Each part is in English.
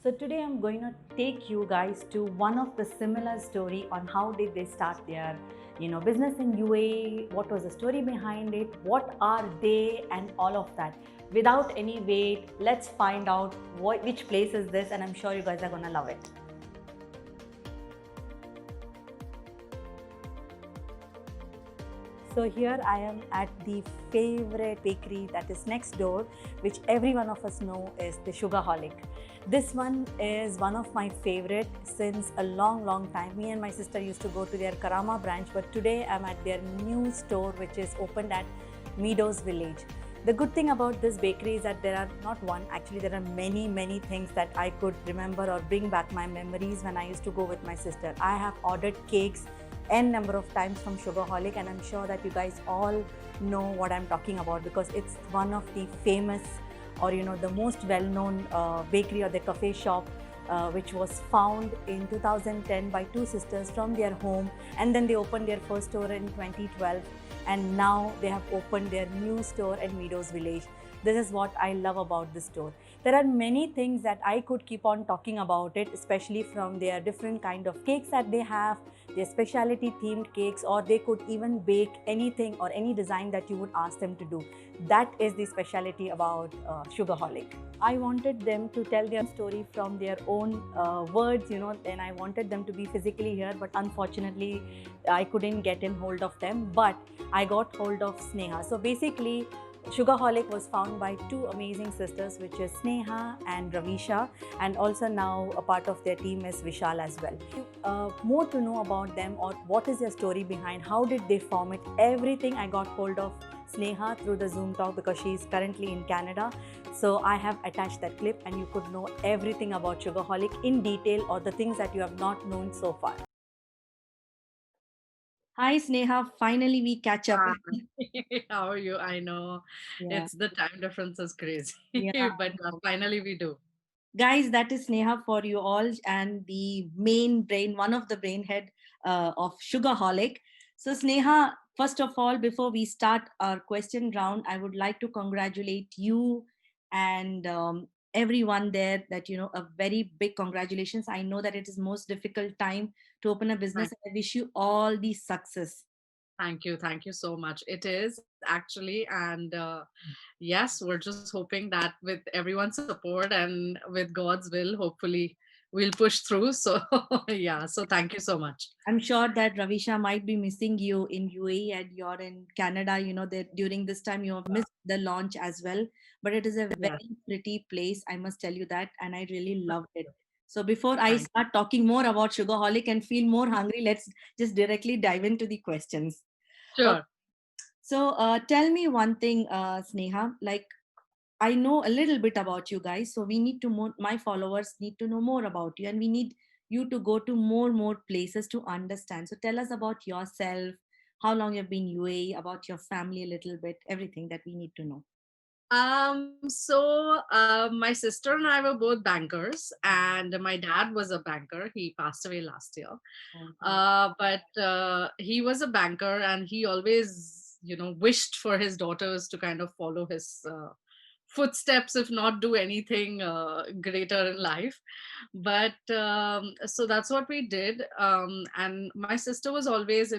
So today I'm going to take you guys to one of the similar story on how did they start their business in UAE, what was the story behind it, what are they and all of that. Without any wait, let's find out which place is this, and I'm sure you guys are going to love it. So here I am at the favorite bakery that is next door, which every one of us know is the Sugarholic. This one is one of my favorite since a long time. Me and my sister used to go to their Karama branch, but today I'm at their new store, which is opened at Meadows Village. The good thing about this bakery is that there are not one, actually there are many things that I could remember or bring back my memories when I used to go with my sister. I have ordered cakes n number of times from Sugarholic, and I'm sure that you guys all know what I'm talking about because it's one of the famous or the most well-known bakery or the cafe shop which was found in 2010 by two sisters from their home, and then they opened their first store in 2012, and now they have opened their new store at Meadows Village. This is what I love about this store. There are many things that I could keep on talking about it, especially from their different kind of cakes that they have, their specialty themed cakes, or they could even bake anything or any design that you would ask them to do. That is the specialty about Sugarholic. I wanted them to tell their story from their own words, and I wanted them to be physically here, but unfortunately I couldn't get in hold of them, but I got hold of Sneha. So basically, Sugarholic was found by two amazing sisters, which is Sneha and Ravisha, and also now a part of their team is Vishal as well. More to know about them or what is their story behind, how did they form it, everything I got hold of Sneha through the Zoom talk because she is currently in Canada. So I have attached that clip and you could know everything about Sugarholic in detail or the things that you have not known so far. Hi Sneha, finally we catch up. Hi. How are you? I know Yeah. it's the time difference is crazy, Yeah. but finally we do. Guys, that is Sneha for you all and the main brain, one of the brain head of Sugarholic. So Sneha, first of all, before we start our question round, I would like to congratulate you and everyone there that, a very big congratulations. I know that it is most difficult time to open a business. Thank, I wish you all the success. thank you so much. It is actually, and yes, we're just hoping that with everyone's support and with God's will, hopefully we'll push through. So yeah, so thank you so much. I'm sure that Ravisha might be missing you in UAE and you're in Canada. You know that during this time you have missed the launch as well. But it is a Yeah, very pretty place, I must tell you that, and I really loved it. So before I thank start talking more about Sugarholic and feel more hungry, let's just directly dive into the questions. Okay. sure. So tell me one thing, Sneha. Like I know a little bit about you guys, so we need to more. My followers need to know more about you, and we need you to go to more places to understand. So tell us about yourself, how long you've been UAE, about your family a little bit, everything that we need to know. My sister and I were both bankers, and my dad was a banker. He passed away last year. Okay. But he was a banker, and he always, wished for his daughters to kind of follow his footsteps, if not do anything greater in life. But so that's what we did. And my sister was always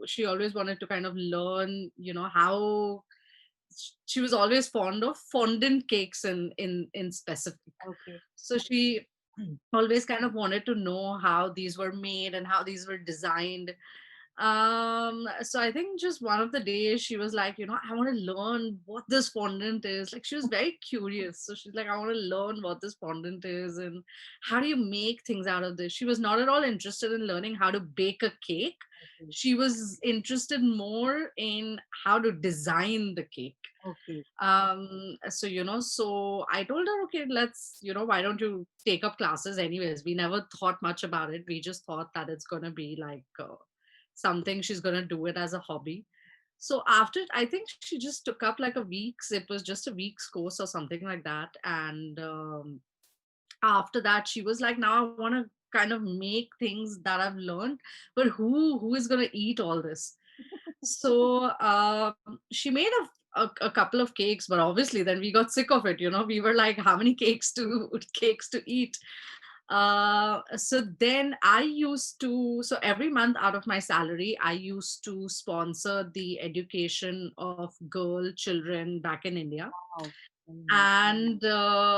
she always wanted to kind of learn, how she was always fond of fondant cakes in specific. Okay. So she always kind of wanted to know how these were made and how these were designed. So I think just one of the days she was like, I want to learn what this fondant is. Like, she was very curious, so she's like, I want to learn what this fondant is and how do you make things out of this. She was not at all interested in learning how to bake a cake. Okay. She was interested more in how to design the cake. Okay. So I told her, okay, let's, why don't you take up classes? Anyways, we never thought much about it. We just thought that it's going to be like something she's going to do it as a hobby. So after, I think she just took up like a week's, it was just a week's course or something like that. And after that she was like, now I want to kind of make things that I've learned, but who is going to eat all this? So she made a couple of cakes, but obviously then we got sick of it. We were like, how many cakes to cakes to eat? So then I used to, so every month out of my salary, I used to sponsor the education of girl children back in India. Wow. And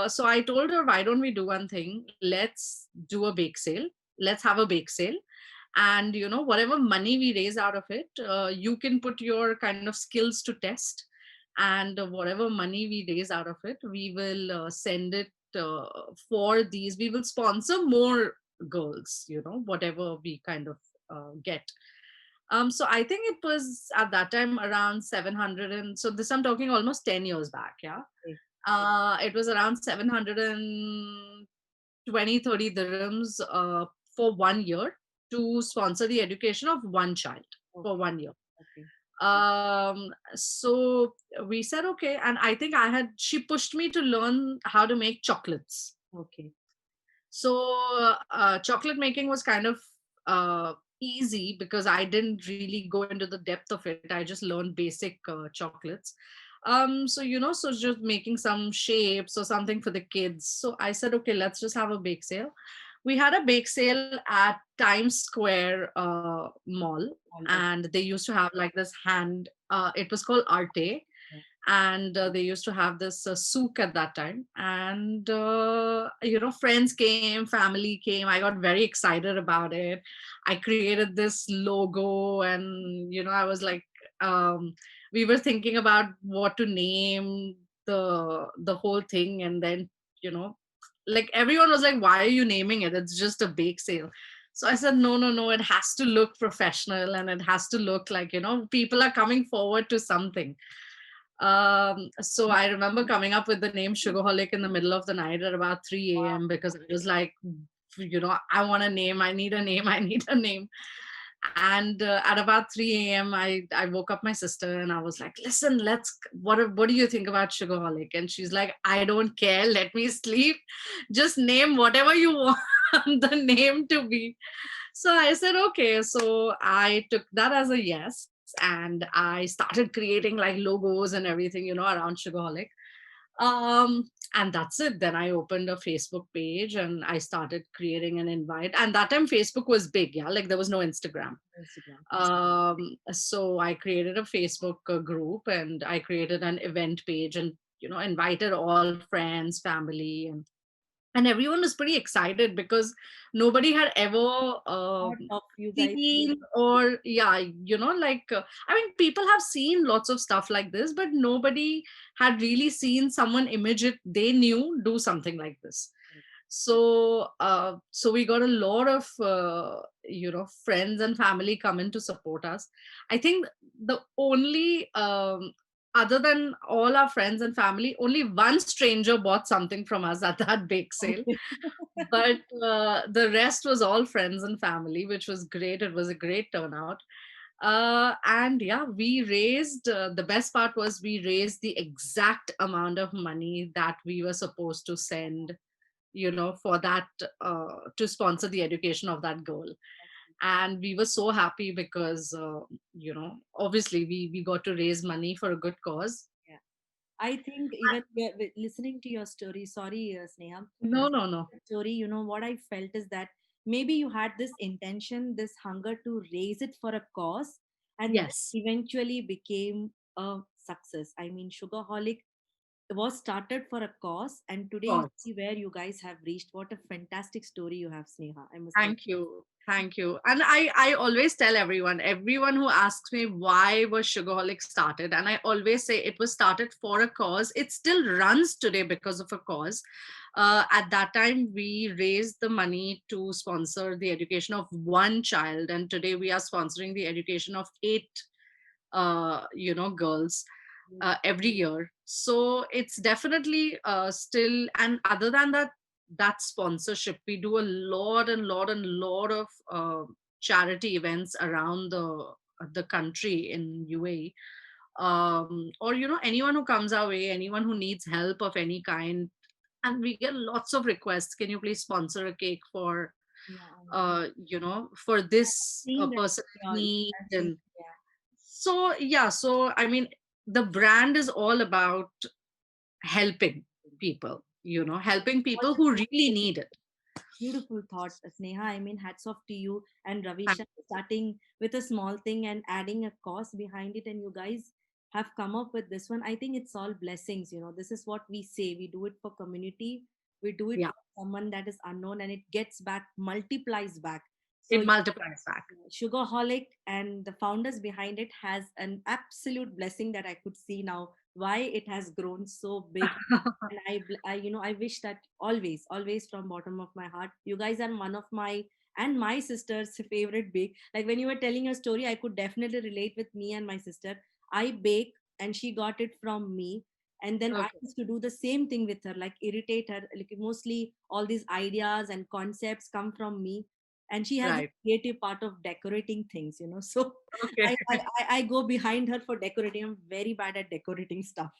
so I told her, why don't we do one thing? Let's do a bake sale. Let's have a bake sale. And, whatever money we raise out of it, you can put your kind of skills to test. And whatever money we raise out of it, we will send it for these. We will sponsor more girls, whatever we kind of get. So I think it was at that time around 700. And so this I'm talking almost 10 years back. Yeah. Okay. It was around 720, 30 dirhams for 1 year to sponsor the education of one child for Okay. 1 year. Okay. So we said, okay. And I think she pushed me to learn how to make chocolates. Okay. So chocolate making was kind of easy because I didn't really go into the depth of it. I just learned basic chocolates. So just making some shapes or something for the kids. So I said, okay, let's just have a bake sale. We had a bake sale at Times Square Mall, Wonderful. and they used to have like this hand. It was called Arte, and they used to have this souk at that time. And friends came, family came. I got very excited about it. I created this logo, and I was like, we were thinking about what to name the whole thing. And then you know like everyone was like, why are you naming it? It's just a bake sale. So I said, no, no, no, it has to look professional, and it has to look like people are coming forward to something. So I remember coming up with the name Sugarholic in the middle of the night at about 3 a.m. because it was like, I want a name, I need a name, I need a name. And at about 3 a.m., I woke up my sister and I was like, listen, what do you think about Sugarholic? And she's like, I don't care, let me sleep. Just name whatever you want the name to be. So I said, okay. So I took that as a yes. And I started creating like logos and everything, around Sugarholic. And that's it. Then I opened a Facebook page and I started creating an invite. And that time Facebook was big, yeah. Like there was no Instagram. Instagram. So I created a Facebook group, and I created an event page, and invited all friends, family, and everyone was pretty excited because nobody had ever Thought of you guys. seen, or yeah, I mean, people have seen lots of stuff like this, but nobody had really seen someone image it they knew do something like this. So we got a lot of friends and family come in to support us. I think the only other than all our friends and family, only one stranger bought something from us at that bake sale. Okay. But the rest was all friends and family, which was great. It was a great turnout. And yeah, we raised, the best part was we raised the exact amount of money that we were supposed to send, for that, to sponsor the education of that girl. And we were so happy because, obviously we got to raise money for a good cause. Yeah. I think even listening to your story, sorry, Sneha, No, no, no. story, what I felt is that maybe you had this intention, this hunger to raise it for a cause, and Yes, eventually became a success. I mean, Sugarholic was started for a cause, and of today you course. see where you guys have reached. What a fantastic story you have, Sneha. I must say. Thank you. Thank you. And I always tell everyone who asks me why was Sugarholic started, and I always say it was started for a cause. It still runs today because of a cause. At that time, we raised the money to sponsor the education of one child, and today we are sponsoring the education of 8, girls every year. So it's definitely still, and other than that sponsorship, we do a lot and lot and lot of charity events around the country in UAE. Or anyone who comes our way, anyone who needs help of any kind, and we get lots of requests, can you please sponsor a cake for Yeah, I for have this seen that. person in need. I've seen. And Yeah. so yeah, so I mean, the brand is all about helping people, helping What people a who really need it. beautiful thought, Sneha. I mean, hats off to you and Thank Ravisha, starting with a small thing and adding a cause behind it. And you guys have come up with this one. I think it's all blessings. This is what we say. We do it for community. We do it Yeah, for someone that is unknown, and it gets back, multiplies back. So it multiplies back. Sugarholic and the founders behind it has an absolute blessing that I could see now why it has grown so big. And I wish that always from bottom of my heart, you guys are one of my and my sister's favorite bake. Like when you were telling your story, I could definitely relate with me and my sister. I bake and she got it from me, and then I Okay, used to do the same thing with her, like irritate her. Like mostly all these ideas and concepts come from me, and she has the right. creative part of decorating things. So Okay. I go behind her for decorating. I'm very bad at decorating stuff.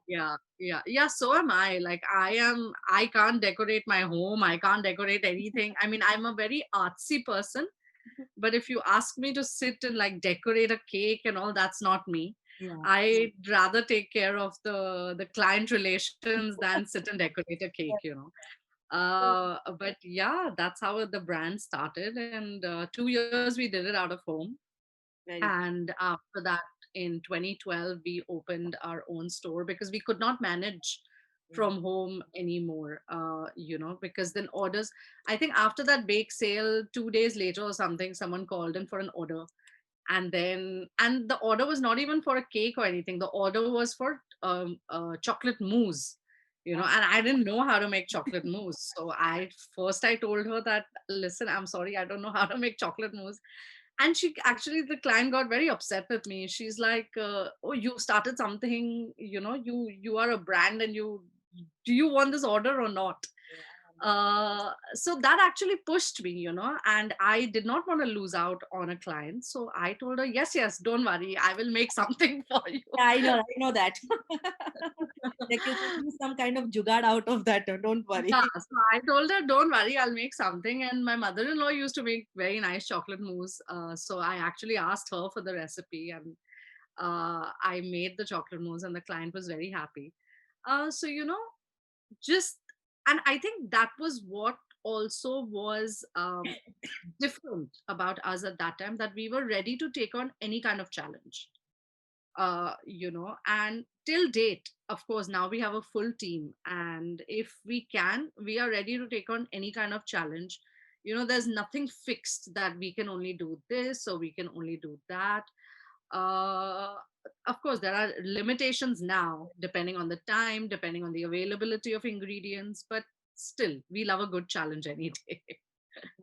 Yeah, so am I. Like, I can't decorate my home, I can't decorate anything. I mean, I'm a very artsy person, but if you ask me to sit and like decorate a cake and all, that's not me. Yeah. I'd rather take care of the client relations than sit and decorate a cake. But yeah, that's how the brand started, and 2 years we did it out of home. Very good. And after that, in 2012, we opened our own store because we could not manage Yeah. from home anymore, because then orders, I think after that bake sale, 2 days later or something, someone called in for an order. And the order was not even for a cake or anything. The order was for chocolate mousse. And I didn't know how to make chocolate mousse. So I told her that, listen, I'm sorry, I don't know how to make chocolate mousse. And the client got very upset with me. She's like, oh, you started something, you are a brand, and do you want this order or not? So that actually pushed me, and I did not want to lose out on a client. So I told her, yes, yes, don't worry, I will make something for you. Yeah, I know that. There can be some kind of jugaad out of that. Don't worry. Yeah, so I told her, don't worry, I'll make something. And my mother-in-law used to make very nice chocolate mousse. So I actually asked her for the recipe, and I made the chocolate mousse, and the client was very happy. So, just, and I think that was what also was different about us at that time, that we were ready to take on any kind of challenge. And till date, of course, now we have a full team, and if we are ready to take on any kind of challenge. There's nothing fixed that we can only do this or we can only do that. uh, of course, there are limitations now, depending on the time, depending on the availability of ingredients, but still we love a good challenge any day.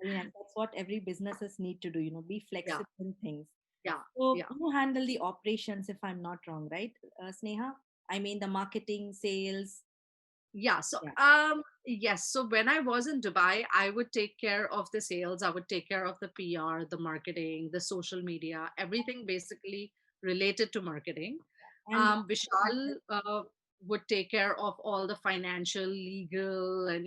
Very nice. That's what every businesses need to do. Be Yeah, flexible in things. yeah, So yeah. you handle the operations, if I'm not wrong, right, Sneha? I mean the marketing, sales. Yeah. So, Yeah. yes. So when I was in Dubai, I would take care of the sales. I would take care of the PR, the marketing, the social media, everything basically related to marketing. And Vishal would take care of all the financial, legal, and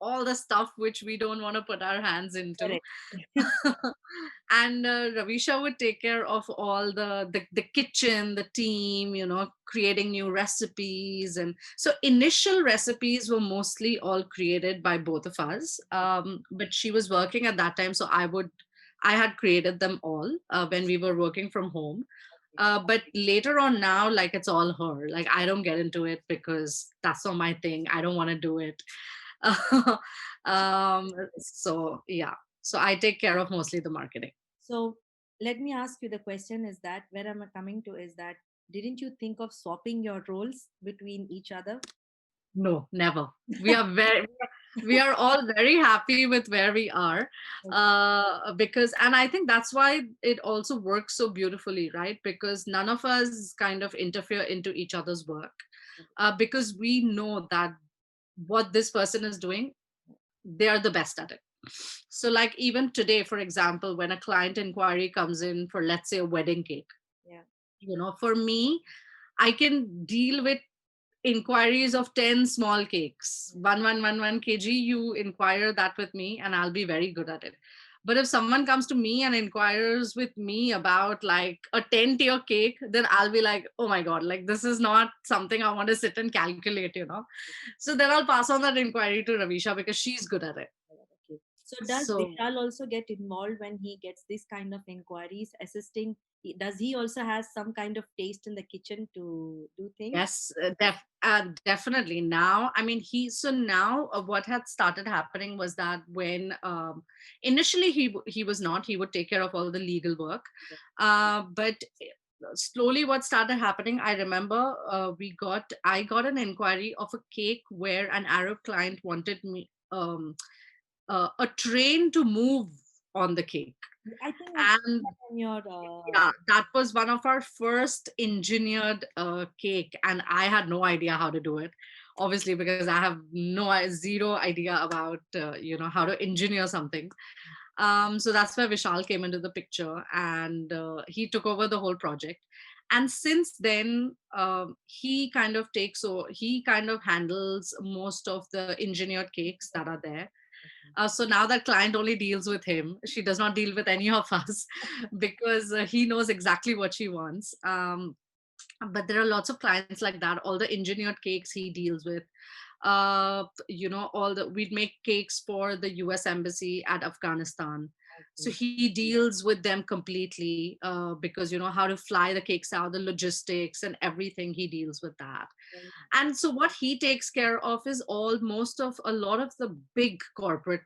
all the stuff which we don't want to put our hands into. correct. And Ravisha would take care of all the kitchen, the team, creating new recipes. And so initial recipes were mostly all created by both of us. But she was working at that time, so I had created them all when we were working from home. But later on now, like, it's all her. Like, I don't get into it because that's not my thing. I don't want to do it. So yeah. So I take care of mostly the marketing. So let me ask you, the question is that where I'm coming to is that didn't you think of swapping your roles between each other? No, never. We are very, we are all very happy with where we are, because, and I think that's why it also works so beautifully, right? Because none of us kind of interfere into each other's work, because we know that what this person is doing, they are the best at it. So, like, even today, for example, when a client inquiry comes in for, let's say, a wedding cake, Yeah. for me, I can deal with inquiries of 10 small cakes, 1111 kg. You inquire that with me, and I'll be very good at it. But if someone comes to me and inquires with me about like a 10-tier cake, then I'll be like, oh my God, like this is not something I want to sit and calculate, you know. So then I'll pass on that inquiry to Ravisha because she's good at it. Okay. So does So Vishal also get involved when he gets this kind of inquiries, assisting? Does he also has some kind of taste in the kitchen to do things? yes, definitely. Now, I mean, so now what had started happening was that when initially he was not, he would take care of all the legal work. But slowly what started happening, I remember I got an inquiry of a cake where an Arab client wanted me a train to move on the cake. I think I've seen And that on your. yeah, that was one of our first engineered cake, and I had no idea how to do it. Obviously, because I have zero idea about how to engineer something. So that's where Vishal came into the picture, and he took over the whole project. And since then, he kind of handles most of the engineered cakes that are there. So now that client only deals with him. She does not deal with any of us because he knows exactly what she wants. But there are lots of clients like that. All the engineered cakes he deals with. All the we'd make cakes for the U.S. Embassy at Afghanistan. So Okay. he deals with them completely because how to fly the cakes out, the logistics and everything. He deals with that. And so what he takes care of is most of a lot of the big corporate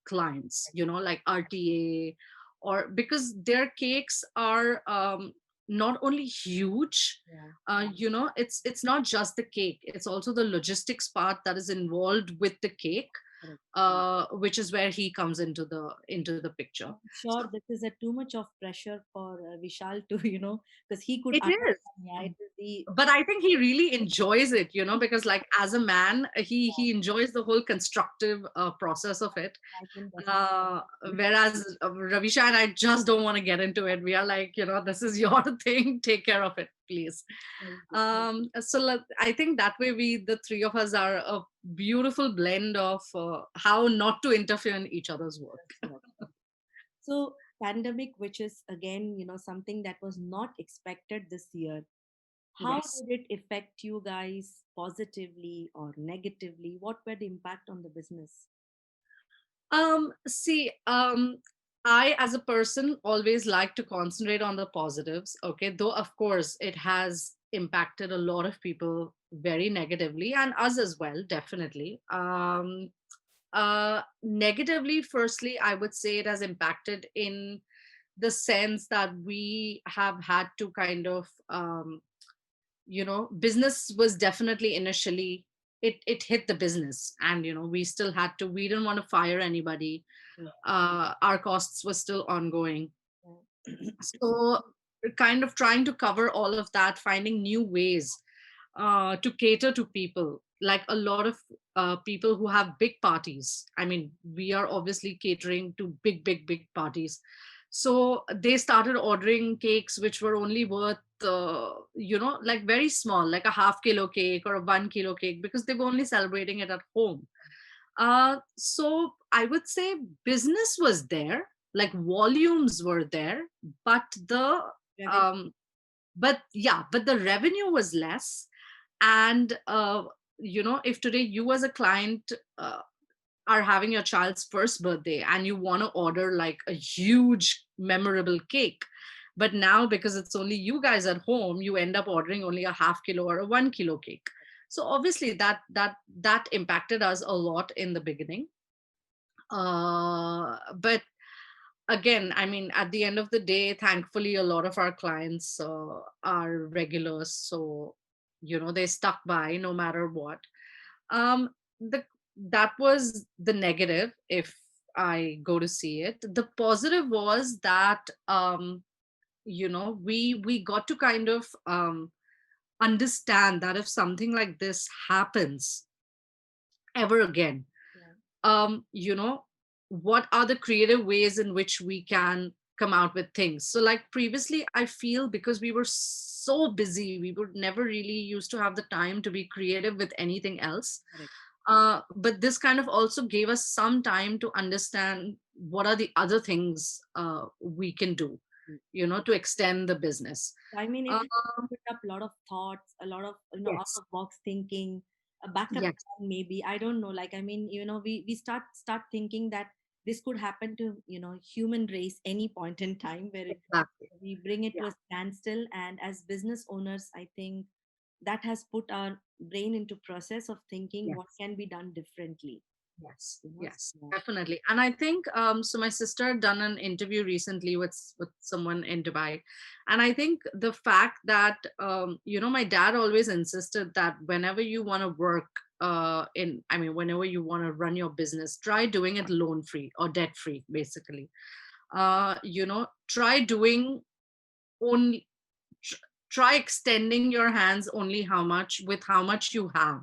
clients, like RTA, or because their cakes are not only huge, Yeah. it's not just the cake, it's also the logistics part that is involved with the cake, Correct. which is where he comes into the picture. I'm So sure this is a too much of pressure for Vishal to, because he could it is. understand. Yeah, it will be. But I think he really enjoys it, because like as a man, he enjoys the whole constructive process of it. I can Uh, definitely. Whereas Ravisha and I just don't want to get into it. We are like, this is your thing. Take care of it, please. Very good. So I think that way the three of us are a beautiful blend of how not to interfere in each other's work. Correct. So pandemic, which is again, something that was not expected this year. How Yes. did it affect you guys positively or negatively? What were the impact on the business? See, I as a person always like to concentrate on the positives. Okay, though of course it has impacted a lot of people very negatively, and us as well, definitely. Negatively, firstly, I would say it has impacted in the sense that we have had to kind of business was definitely initially, it hit the business, and we still had to, we didn't want to fire anybody. Yeah. Our costs were still ongoing, Yeah. so kind of trying to cover all of that, finding new ways to cater to people, like a lot of people who have big parties. I mean, we are obviously catering to big parties. So they started ordering cakes which were only worth like very small, like a half kilo cake or a 1 kilo cake, because they were only celebrating it at home. So I would say business was there, like volumes were there, but the Revenue. um, but the revenue was less. And if today you as a client are having your child's first birthday and you want to order like a huge memorable cake, but now because it's only you guys at home, you end up ordering only a half kilo or a 1 kilo cake. So obviously that impacted us a lot in the beginning. But again, I mean, at the end of the day, thankfully a lot of our clients are regulars, so they stuck by no matter what. The That was the negative, if I go to see it. The positive was that we got to kind of understand that if something like this happens ever again, Yeah. what are the creative ways in which we can come out with things. So like previously, I feel because we were so busy, we would never really used to have the time to be creative with anything else. Correct. But this kind of also gave us some time to understand what are the other things we can do, to extend the business. I mean, it Uh, has put up a lot of thoughts, a lot of out yes, of box thinking, a backup yes, plan maybe. I don't know. Like I mean, we start thinking that this could happen to human race any point in time where exactly. we bring it to Yeah, a standstill. And as business owners, I think that has put our brain into process of thinking what yes. can be done differently. Yes, You know, yes, so, definitely. And I think so my sister had done an interview recently with someone in Dubai. And I think the fact that my dad always insisted that whenever you want to work whenever you want to run your business, try doing it loan free or debt free, basically. Try doing only tr- try extending your hands only how much you have,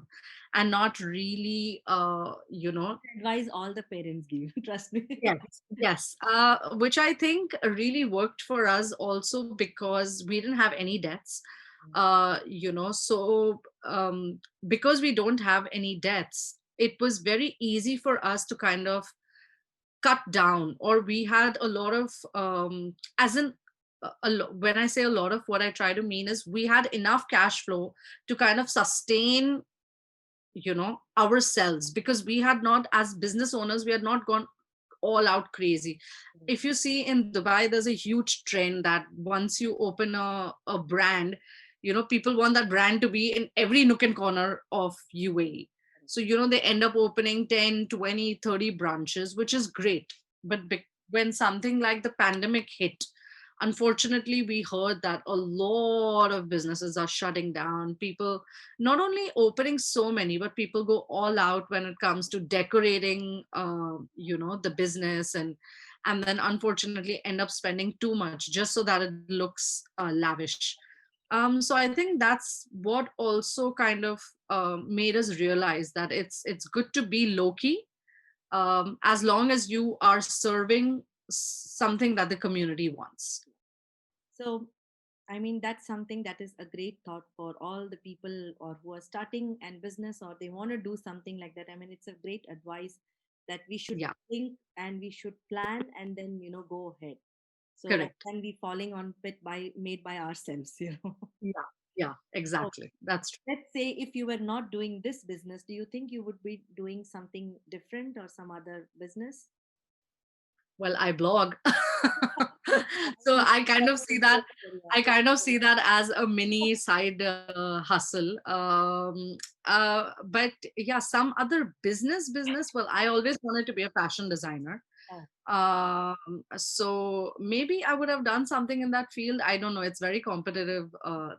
and not really advise all the parents give. Trust me. yes, yes, which I think really worked for us also because we didn't have any debts. So because we don't have any debts, it was very easy for us to kind of cut down, or we had a lot of as in when I say a lot of, what I try to mean is we had enough cash flow to kind of sustain ourselves, because we had not, as business owners, we had not gone all out crazy. If you see in Dubai, there's a huge trend that once you open a brand, people want that brand to be in every nook and corner of UAE. So they end up opening 10, 20, 30 branches, which is great. But when something like the pandemic hit, unfortunately we heard that a lot of businesses are shutting down. People not only opening so many, but people go all out when it comes to decorating the business, and then unfortunately end up spending too much just so that it looks lavish. So I think that's what also kind of made us realize that it's good to be low key, as long as you are serving something that the community wants. So, I mean, that's something that is a great thought for all the people or who are starting and business or they want to do something like that. I mean, it's a great advice that we should Yeah, think and we should plan and then, go ahead. So rather correct. than be falling on pit made by ourselves, Yeah, yeah, So exactly. That's true. let's say if you were not doing this business, do you think you would be doing something different or some other business? Well, I blog. So You I kind have of to see that, report very well. as a mini side hustle. But yeah, some other business. Well, I always wanted to be a fashion designer. Oh, So maybe I would have done something in that field. I don't know. It's very competitive.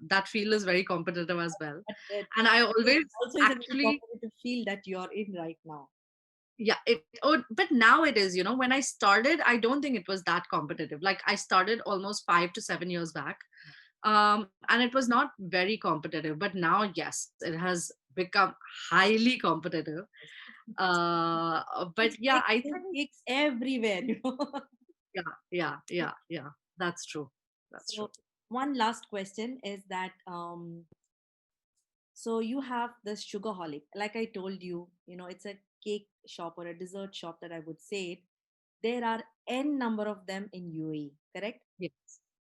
That field is very competitive as well. but And I it always also is a very actually, competitive field that you're in right now. yeah, but now it is, when I started, I don't think it was that competitive. Like, I started almost 5 to 7 years back, and it was not very competitive, but now, yes, it has become highly competitive. But There's yeah, I there's think, gigs everywhere, yeah, yeah, yeah, yeah, that's true, that's true. So one last question is that so you have the Sugarholic. Like I told you, it's a cake shop or a dessert shop that I would say it. There are n number of them in UAE, correct? Yes.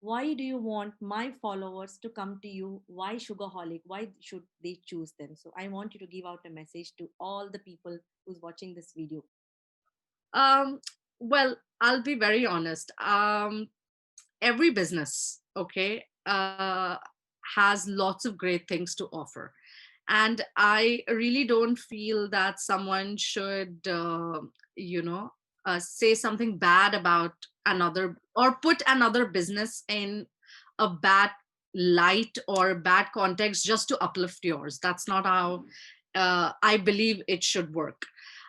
Why do you want my followers to come to you? Why Sugarholic? Why should they choose them? So I want you to give out a message to all the people who's watching this video. um well, I'll be very honest. Every business, okay, has lots of great things to offer, and I really don't feel that someone should you know say something bad about another, or put another business in a bad light or bad context just to uplift yours. That's not how I believe it should work.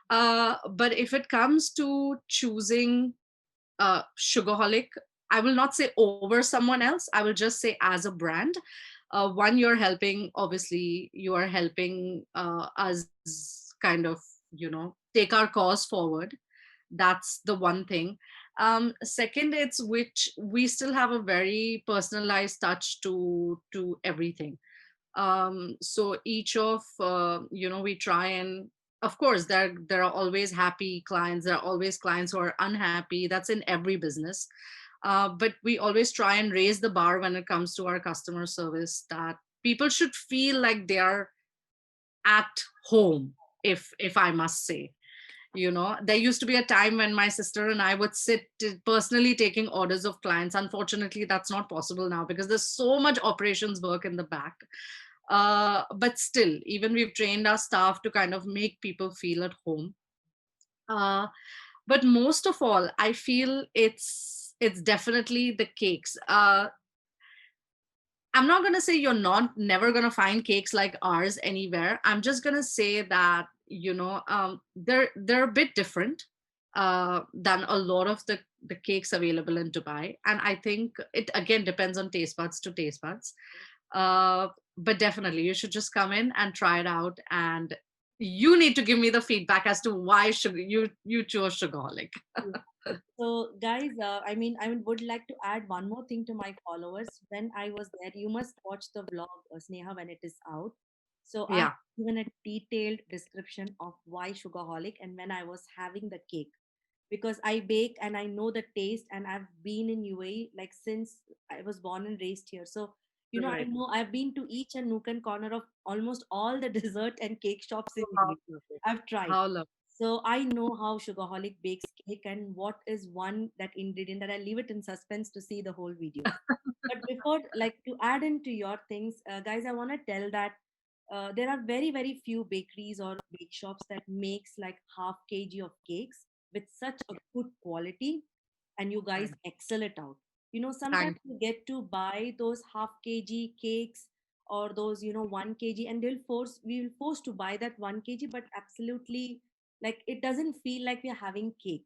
But if it comes to choosing Sugarholic, I will not say over someone else. I will just say as a brand. One, you're helping, obviously, you are helping us kind of, take our cause forward. That's the one thing. Second, it's which we still have a very personalized touch to everything. So each of, we try and Of course, there are always happy clients. There are always clients who are unhappy. That's in every business. But we always try and raise the bar when it comes to our customer service, that people should feel like they are at home, if I must say. There used to be a time when my sister and I would sit personally taking orders of clients. Unfortunately, that's not possible now because there's so much operations work in the back. But still, even we've trained our staff to kind of make people feel at home. uh, but most of all, I feel it's definitely the cakes. I'm not going to say you're not never going to find cakes like ours anywhere. I'm just going to say that, they're a bit different than a lot of the cakes available in Dubai. And I think it again depends on taste buds to taste buds. Uh, but definitely, you should just come in and try it out. And you need to give me the feedback as to why you chose Sugarholic. So, guys, would like to add one more thing to my followers. When I was there, you must watch the vlog, Sneha, when it is out. So, I have Yeah, given a detailed description of why Sugarholic and when I was having the cake. Because I bake and I know the taste, and I've been in UAE like since I was born and raised here. So, I right. know I've been to each and nook and corner of almost all the dessert and cake shops in Oh, how UAE. lovely. I've tried. How lovely. So I know how Sugarholic bakes cake and what is one that ingredient that I leave it in suspense to see the whole video. But before, like to add into your things, guys, I want to tell that there are very very few bakeries or bake shops that makes like half kg of cakes with such a good quality, and you guys Right. excel it out. Sometimes Thank you get to buy those half kg cakes or those 1 kg, and we will force to buy that 1 kg, but absolutely like it doesn't feel like we're having cake.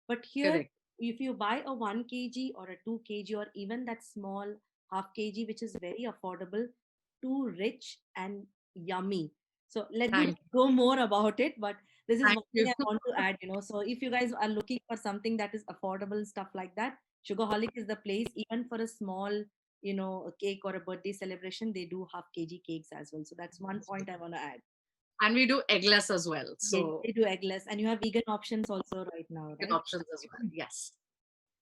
But you. here, Correct. if you buy a 1 kg or a 2 kg or even that small half kg, which is very affordable, too rich and yummy. So let me Thank not go more about it, but this is Thank one you. thing I want to add. So if you guys are looking for something that is affordable, stuff like that, Sugarholic is the place. Even for a small, a cake or a birthday celebration, they do half kg cakes as well. So that's one point I want to add. And we do eggless as well. Yes, So they do eggless, and you have vegan options also right now, good right? options as well. Yes.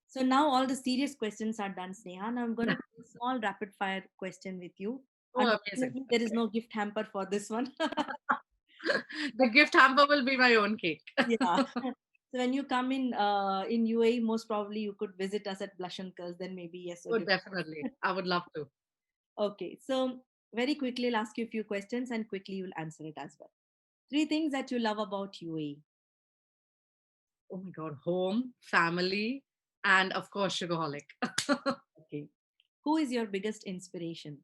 So now all the serious questions are done, Sneha. Now I'm going to do a small rapid fire question with you. Oh, amazing. Unfortunately, there is no gift hamper for this one. The gift hamper will be my own cake. Yeah. So when you come in UAE, most probably you could visit us at Blush and Curls. Then maybe yes, a Oh, gift. definitely. I would love to. Okay. So very quickly, I'll ask you a few questions, and quickly you'll answer it as well. Three things that you love about UAE. Oh my God. Home, family, and of course, Sugarholic. Okay. Who is your biggest inspiration?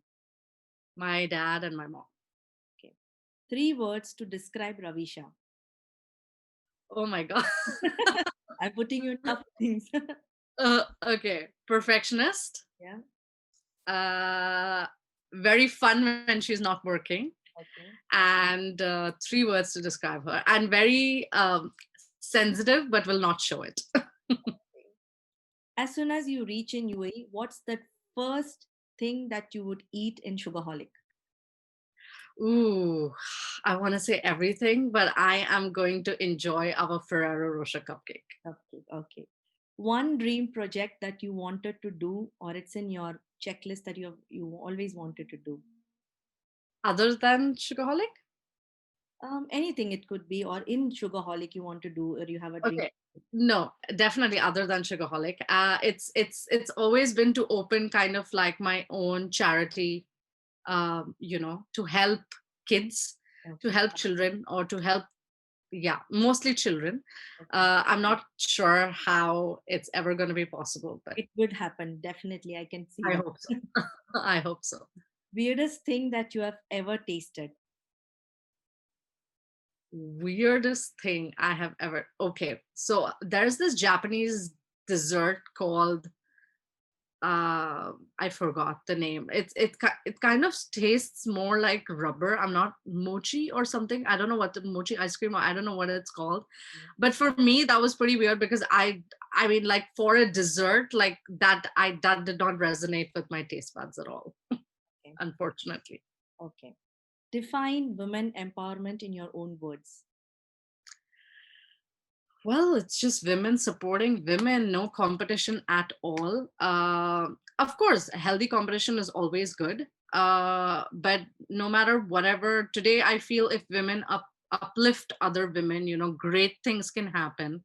My dad and my mom. Okay. Three words to describe Ravisha. Oh my God. I'm putting you in tough things. Okay. Perfectionist. Yeah. Uh, Very fun when she's not working. Okay. And three words to describe her. And very sensitive, but will not show it. As soon as you reach in UAE, what's the first thing that you would eat in Sugarholic? Ooh, I want to say everything, but I am going to enjoy our Ferrero Rocher cupcake. Okay. Okay. One dream project that you wanted to do, or it's in your checklist that you always wanted to do. Other than Sugarholic? Anything it could be, or in Sugarholic you want to do, or you have a dream. Okay. No, definitely other than Sugarholic. It's always been to open kind of like my own charity, to help kids, to Okay. help children, or to help, yeah, mostly children. Okay. I'm not sure how it's ever going to be possible, but It would happen. Definitely, I can see I that. hope so. I hope so. Weirdest thing that you have ever tasted. Weirdest thing I have ever. Okay, so there's this Japanese dessert called, I forgot the name. It kind of tastes more like rubber. I'm not mochi or something. I don't know what the mochi ice cream. I don't know what it's called. But for me, that was pretty weird because I mean, like for a dessert like that, that did not resonate with my taste buds at all. Okay. Unfortunately. Okay. Define women empowerment in your own words. Well, it's just women supporting women, no competition at all. Of course, healthy competition is always good. But no matter whatever, today I feel if women uplift other women, great things can happen.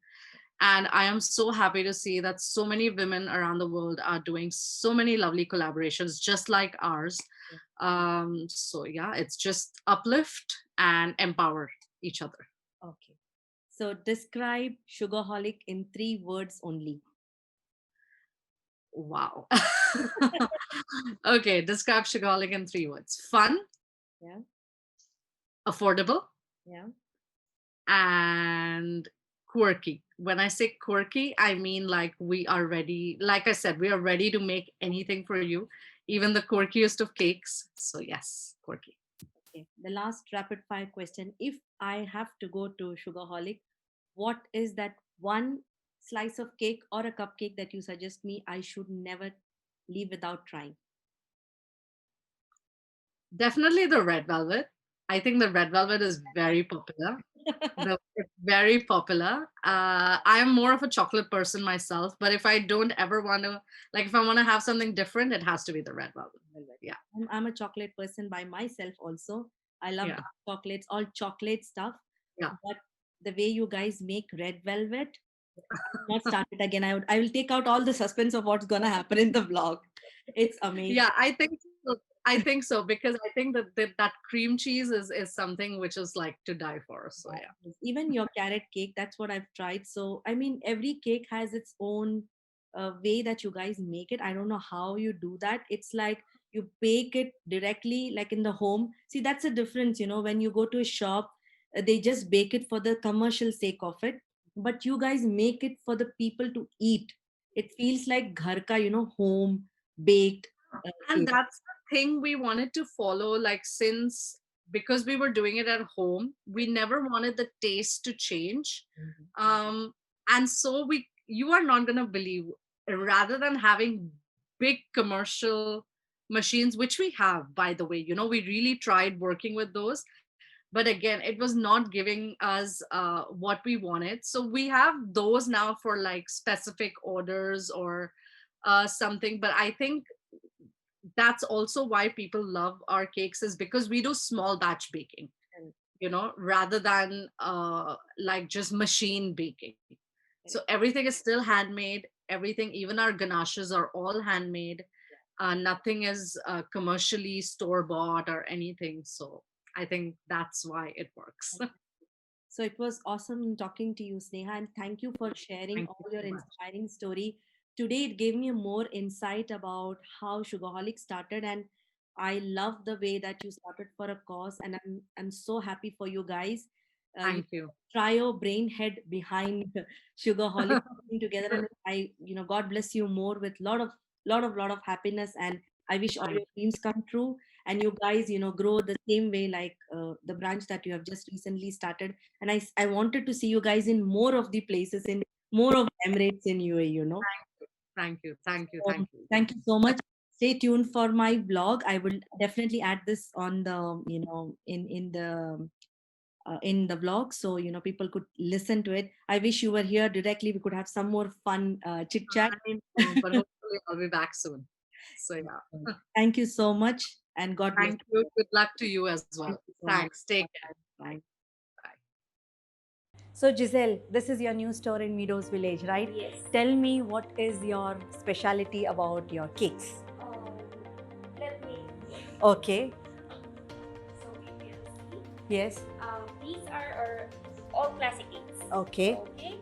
And I am so happy to see that so many women around the world are doing so many lovely collaborations, just like ours. So yeah, it's just uplift and empower each other. Okay. So describe Sugarholic in 3 words only. Wow. Okay, describe Shigolic in 3 words: fun, Yeah. affordable, Yeah. and quirky. When I say quirky, I mean like we are ready. Like I said, we are ready to make anything for you, even the quirkiest of cakes. So, yes, quirky. Okay. The last rapid fire question. If I have to go to Sugarholic, what is that one slice of cake or a cupcake that you suggest me I should never leave without trying? Definitely the red velvet. I think the red velvet is very popular. It's very popular. I am more of a chocolate person myself, but if I don't ever want to, like, if I want to have something different, it has to be the red velvet. Yeah, I'm a chocolate person by myself also. I love yeah, dark chocolates, all chocolate stuff. yeah. But the way you guys make red velvet, not start it again. I will take out all the suspense of what's gonna happen in the vlog. It's amazing. Yeah, I think so. I think so because I think that cream cheese is something which is like to die for. So yeah. Yes. Even your carrot cake, that's what I've tried. So I mean, every cake has its own way that you guys make it. I don't know how you do that. It's like you bake it directly, like in the home. See, that's a difference. When you go to a shop, they just bake it for the commercial sake of it, but you guys make it for the people to eat. It feels like ghar ka, home baked And cake. that's the thing we wanted to follow, like, since because we were doing it at home, we never wanted the taste to change. Mhm. And so you are not going to believe, rather than having big commercial machines, which we have, by the way, we really tried working with those, but again, it was not giving us what we wanted. So we have those now for like specific orders or something. But I think that's also why people love our cakes, is because we do small batch baking, And- rather than like just machine baking. So everything is still handmade. Everything, even our ganaches, are all handmade. Nothing is commercially store bought or anything. So I think that's why it works. So it was awesome talking to you, Sneha, and thank you for sharing Thank all you your so much. inspiring story. Today it gave me more insight about how Sugarholic started, and I love the way that you started for a cause, and I'm so happy for you guys. Thank you. Trio brain head behind Sugarholic working together, and God bless you more with lot of happiness, and I wish all Thank your dreams come true, and you guys grow the same way like the branch that you have just recently started. And I wanted to see you guys in more of the places, in more of Emirates in UAE. thank you. Thank you. So Thank you. thank you so much. Stay tuned for my vlog. I will definitely add this on the in the vlog, so people could listen to it. I wish you were here directly. We could have some more fun chit chat. I know, but hopefully I'll be back soon. So yeah. Thank you so much, and God bless. Thank you. Good luck to you as Thank well. you so much. Thanks. Take care. Bye. Bye. So, Giselle, this is your new store in Meadows Village, right? Yes. Tell me, what is your specialty about your cakes? Let me. Okay. So we can see. Yes. These are our all classic cakes. Okay. Okay.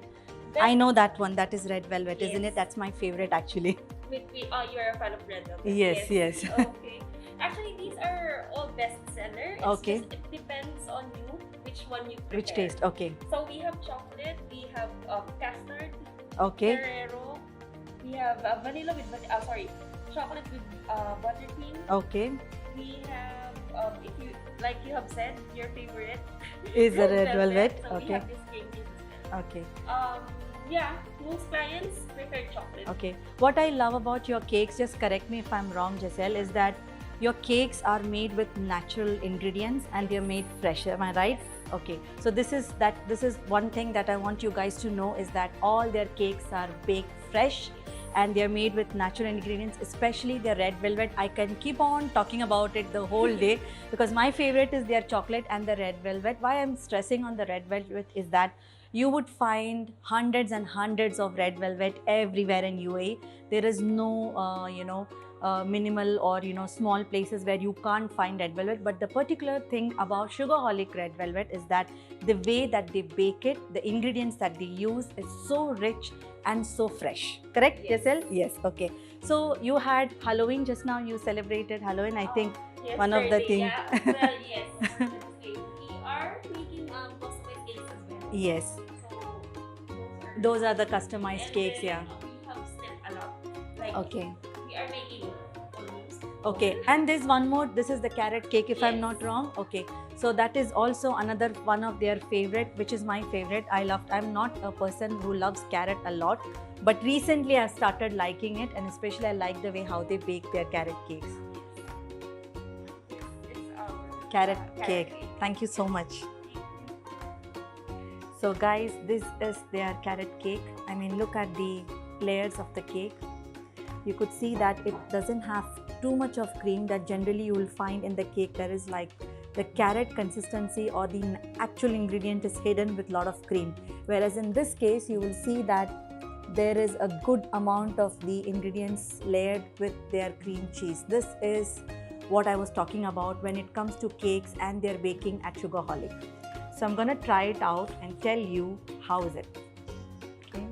I know that one. That is red velvet, isn't Yes. it? That's my favorite, actually. You're a fan of red velvet. Yes, yes. Okay. Actually, these are all bestseller. It's Okay. Just, it depends on you which one you prefer. Which taste? Okay. So we have chocolate. We have custard. Okay. Ferrero. We have vanilla with chocolate with buttercream. Okay. We have if you like you have said your favorite Is the red velvet? So we Okay. have this cake instead. Okay. Yeah, most clients prefer chocolate. Okay. What I love about your cakes, just correct me if I'm wrong, Giselle, is that your cakes are made with natural ingredients and they're made fresh. Am I right? Okay, so this is one thing that I want you guys to know is that all their cakes are baked fresh and they're made with natural ingredients, especially their red velvet. I can keep on talking about it the whole day because my favorite is their chocolate and the red velvet. Why I'm stressing on the red velvet is that you would find hundreds and hundreds of red velvet everywhere in UAE. There is no, minimal or small places where you can't find red velvet. But the particular thing about Sugarholic red velvet is that the way that they bake it, the ingredients that they use is so rich and so fresh. Correct, Yes. Yesel? Yes. Okay. So you had Halloween just now. You celebrated Halloween. I think one of the Yesterday, thing. Yeah, well, yes. Wednesday. We are making customized cakes as well. Yes. So Those are the customized and cakes. then, Yeah. We have stepped a lot. Like Okay. we are making almost. Okay, and there's one more. This is the carrot cake, if I'm Yes. not wrong. Okay, so that is also another one of their favorite, which is my favorite. I'm not a person who loves carrot a lot, but recently I started liking it, and especially I like the way how they bake their carrot cakes. It's our Carrot cake. Thank you so much. So guys, this is their carrot cake. I mean, look at the layers of the cake. You could see that it doesn't have too much of cream that generally you will find in the cake. There is like the carrot consistency or the actual ingredient is hidden with a lot of cream. Whereas in this case, you will see that there is a good amount of the ingredients layered with their cream cheese. This is what I was talking about when it comes to cakes and their baking at Sugarholic. So I'm gonna try it out and tell you how is it. Okay.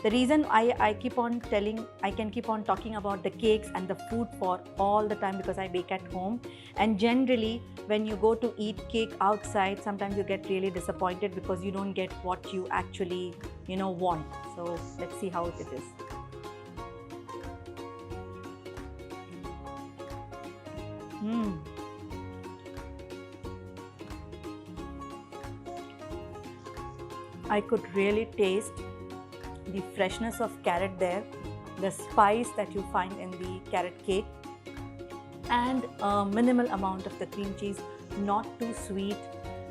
The reason I keep on telling, I can keep on talking about the cakes and the food for all the time because I bake at home. And generally, when you go to eat cake outside, sometimes you get really disappointed because you don't get what you actually, want. So let's see how it is. I could really taste the freshness of carrot there, the spice that you find in the carrot cake, and a minimal amount of the cream cheese, not too sweet,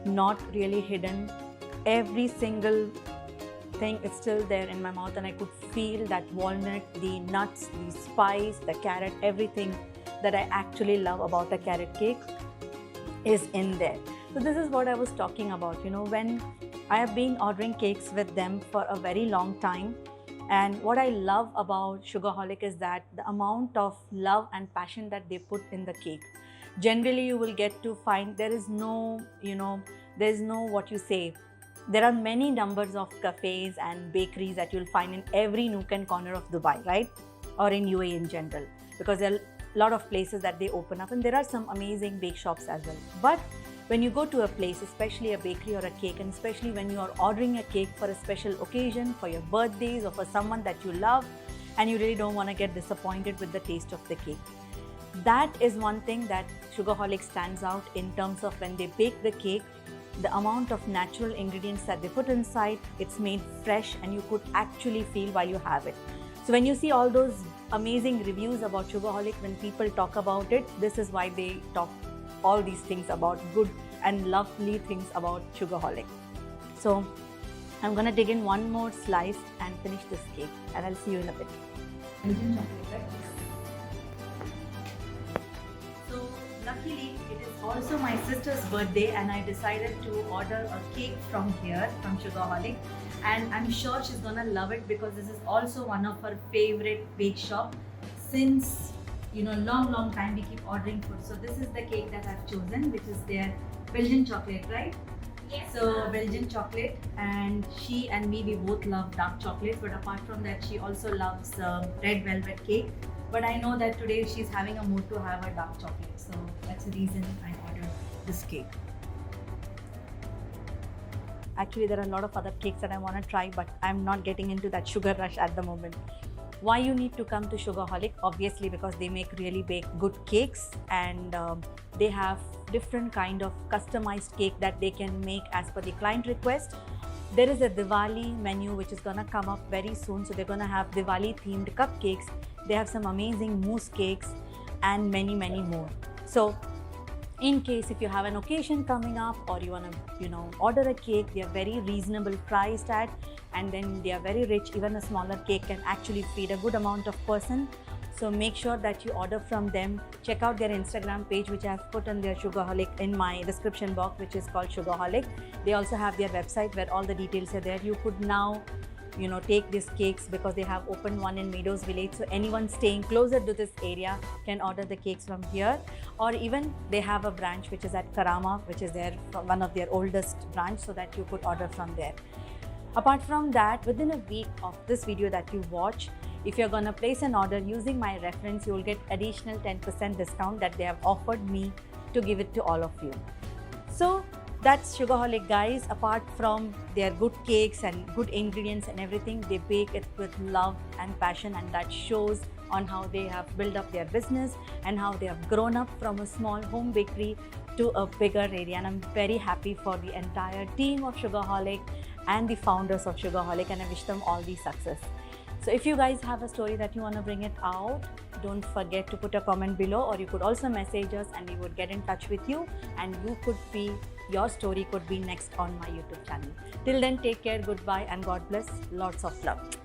not really hidden. Every single thing is still there in my mouth, and I could feel that walnut, the nuts, the spice, the carrot, everything that I actually love about a carrot cake is in there. So this is what I was talking about, when I have been ordering cakes with them for a very long time. And what I love about Sugarholic is that the amount of love and passion that they put in the cake. Generally, you will get to find there is no, what you say. There are many numbers of cafes and bakeries that you'll find in every nook and corner of Dubai, right? Or in UAE in general, because there are a lot of places that they open up and there are some amazing bake shops as well. But when you go to a place, especially a bakery or a cake, and especially when you are ordering a cake for a special occasion, for your birthdays or for someone that you love, and you really don't want to get disappointed with the taste of the cake. That is one thing that Sugarholic stands out in terms of when they bake the cake, the amount of natural ingredients that they put inside, it's made fresh and you could actually feel while you have it. So when you see all those amazing reviews about Sugarholic, when people talk about it, this is why they talk all these things about good and lovely things about Sugarholic. So I'm gonna dig in one more slice and finish this cake, and I'll see you in a bit. So luckily it is also my sister's birthday and I decided to order a cake from here, from Sugarholic, and I'm sure she's gonna love it because this is also one of her favorite bake shop. Since long time we keep ordering food. So this is the cake that I've chosen, which is their Belgian chocolate, right? Yes. So Belgian chocolate, and she and me, we both love dark chocolate, but apart from that she also loves red velvet cake. But I know that today she's having a mood to have a dark chocolate, so that's the reason I ordered this cake. Actually, there are a lot of other cakes that I want to try, but I'm not getting into that sugar rush at the moment. Why you need to come to Sugarholic? Obviously because they make really good cakes, and they have different kind of customized cake that they can make as per the client request. There is a Diwali menu which is gonna come up very soon, so they're gonna have Diwali themed cupcakes. They have some amazing mousse cakes and many more. So In case if you have an occasion coming up or you want to order a cake, they are very reasonable priced at, and then they are very rich. Even a smaller cake can actually feed a good amount of person. So make sure that you order from them. Check out their Instagram page, which I have put on their Sugarholic in my description box, which is called Sugarholic. They also have their website where all the details are there. You could now take these cakes because they have opened one in Meadows Village, so anyone staying closer to this area can order the cakes from here. Or even they have a branch which is at Karama, which is one of their oldest branch, so that you could order from there. Apart from that, within a week of this video that you watch, if you're gonna place an order using my reference, you will get additional 10% discount that they have offered me to give it to all of you. So that's Sugarholic, guys. Apart from their good cakes and good ingredients and everything, they bake it with love and passion, and that shows on how they have built up their business and how they have grown up from a small home bakery to a bigger area. And I'm very happy for the entire team of Sugarholic and the founders of Sugarholic, and I wish them all the success. So if you guys have a story that you want to bring it out, don't forget to put a comment below, or you could also message us and we would get in touch with you, and your story could be next on my YouTube channel. Till then, take care, goodbye, and God bless. Lots of love.